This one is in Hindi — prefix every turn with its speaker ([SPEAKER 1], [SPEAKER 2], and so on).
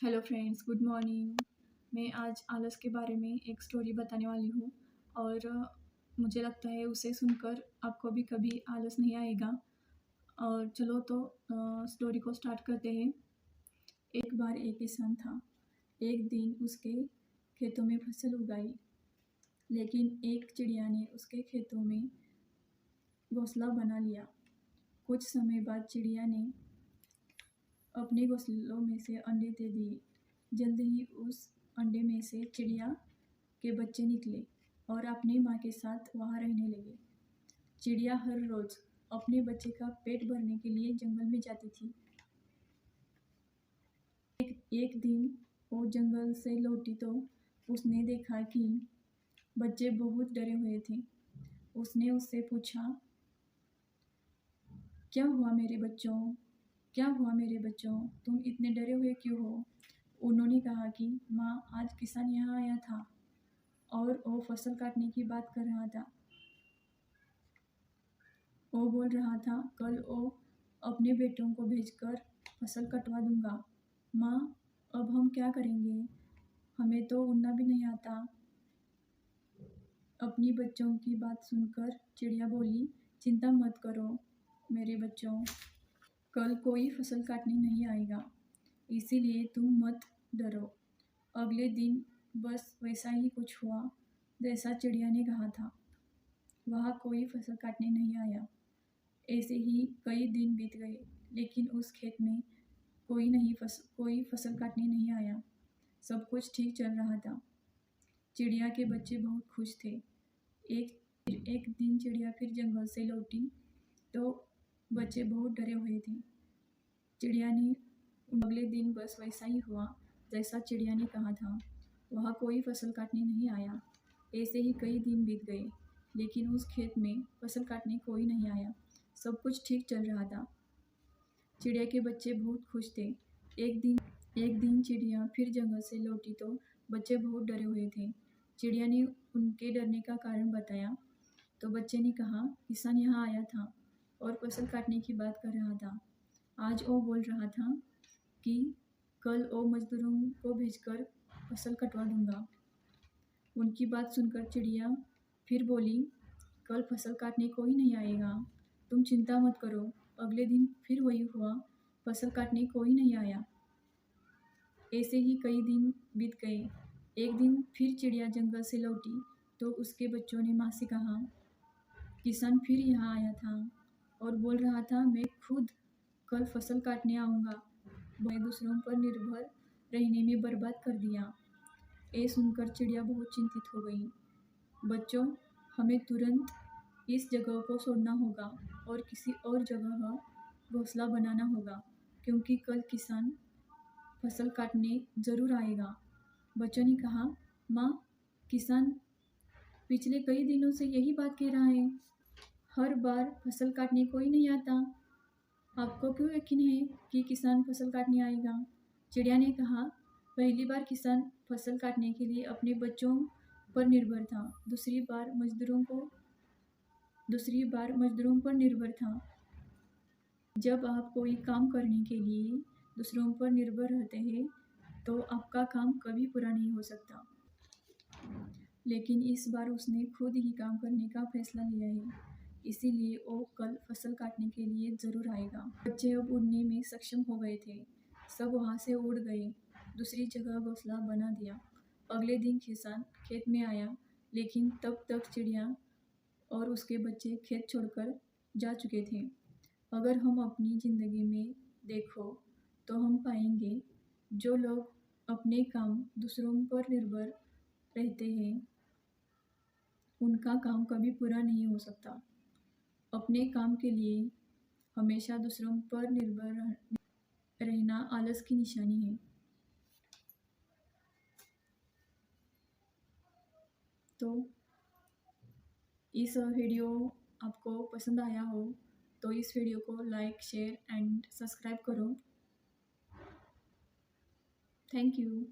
[SPEAKER 1] Hello friends, good morning. मैं आज आलस के बारे में एक स्टोरी बताने वाली हूँ और मुझे लगता है उसे सुनकर आपको भी कभी आलस नहीं आएगा। और चलो तो स्टोरी को स्टार्ट करते हैं। एक बार एक किसान था। एक दिन उसके खेतों में फसल उगाई, लेकिन एक चिड़िया ने उसके खेतों में घोंसला बना लिया। कुछ समय बाद चिड़िया ने अपने घोंसलों में से अंडे दे दिए। जल्द ही उस अंडे में से चिड़िया के बच्चे निकले और अपनी माँ के साथ वहाँ रहने लगे। चिड़िया हर रोज अपने बच्चे का पेट भरने के लिए जंगल में जाती थी। एक दिन वो जंगल से लौटी तो उसने देखा कि बच्चे बहुत डरे हुए थे। उसने उससे पूछा, क्या हुआ मेरे बच्चों? क्या हुआ मेरे बच्चों? तुम इतने डरे हुए क्यों हो? उन्होंने कहा कि माँ, आज किसान यहाँ आया था और वो फसल काटने की बात कर रहा था। वो बोल रहा था, कल वो अपने बेटों को भेजकर फसल कटवा दूंगा। माँ, अब हम क्या करेंगे? हमें तो उड़ना भी नहीं आता। अपनी बच्चों की बात सुनकर चिड़िया बोली, चिंता मत करो मेरे बच्चों, कल कोई फसल काटने नहीं आएगा, इसीलिए तुम मत डरो। अगले दिन बस वैसा ही कुछ हुआ जैसा चिड़िया ने कहा था। वहाँ कोई फसल काटने नहीं आया। ऐसे ही कई दिन बीत गए, लेकिन उस खेत में कोई फसल काटने नहीं आया। सब कुछ ठीक चल रहा था। चिड़िया के बच्चे बहुत खुश थे। एक दिन चिड़िया फिर जंगल से लौटी तो बच्चे बहुत डरे हुए थे। चिड़िया ने अगले दिन बस वैसा ही हुआ जैसा चिड़िया ने कहा था। वहाँ कोई फसल काटने नहीं आया। ऐसे ही कई दिन बीत गए, लेकिन उस खेत में फसल काटने कोई नहीं आया। सब कुछ ठीक चल रहा था। चिड़िया के बच्चे बहुत खुश थे। एक दिन चिड़िया फिर जंगल से लौटी तो बच्चे बहुत डरे हुए थे। चिड़िया ने उनके डरने का कारण बताया तो बच्चे ने कहा, किसान यहाँ आया था और फसल काटने की बात कर रहा था। आज वो बोल रहा था कि कल वो मजदूरों को भेजकर फसल कटवा दूंगा। उनकी बात सुनकर चिड़िया फिर बोली, कल फसल काटने कोई नहीं आएगा, तुम चिंता मत करो। अगले दिन फिर वही हुआ, फसल काटने कोई नहीं आया। ऐसे ही कई दिन बीत गए। एक दिन फिर चिड़िया जंगल से लौटी तो उसके बच्चों ने माँ से कहा, किसान फिर यहाँ आया था और बोल रहा था, मैं खुद कल फसल काटने आऊँगा। मैं दूसरों पर निर्भर रहने में बर्बाद कर दिया। ये सुनकर चिड़िया बहुत चिंतित हो गई। बच्चों, हमें तुरंत इस जगह को छोड़ना होगा और किसी और जगह घोंसला बनाना होगा, क्योंकि कल किसान फसल काटने ज़रूर आएगा। बच्चों ने कहा, माँ, किसान पिछले कई दिनों से यही बात कह रहा है। हर बार फसल काटने कोई नहीं आता। आपको क्यों यकीन है कि किसान फसल काटने आएगा? चिड़िया ने कहा, पहली बार किसान फसल काटने के लिए अपने बच्चों पर निर्भर था। दूसरी बार मजदूरों पर निर्भर था। जब आप कोई काम करने के लिए दूसरों पर निर्भर रहते हैं तो आपका काम कभी पूरा नहीं हो सकता। लेकिन इस बार उसने खुद ही काम करने का फैसला लिया है, इसीलिए वो कल फसल काटने के लिए ज़रूर आएगा। बच्चे अब उड़ने में सक्षम हो गए थे। सब वहाँ से उड़ गए, दूसरी जगह घोंसला बना दिया। अगले दिन किसान खेत में आया, लेकिन तब तक चिड़िया और उसके बच्चे खेत छोड़कर जा चुके थे। अगर हम अपनी ज़िंदगी में देखो तो हम पाएंगे, जो लोग अपने काम दूसरों पर निर्भर रहते हैं उनका काम कभी पूरा नहीं हो सकता। अपने काम के लिए हमेशा दूसरों पर निर्भर रहना आलस की निशानी है। तो इस वीडियो आपको पसंद आया हो तो इस वीडियो को लाइक, शेयर एंड सब्सक्राइब करो। Thank you.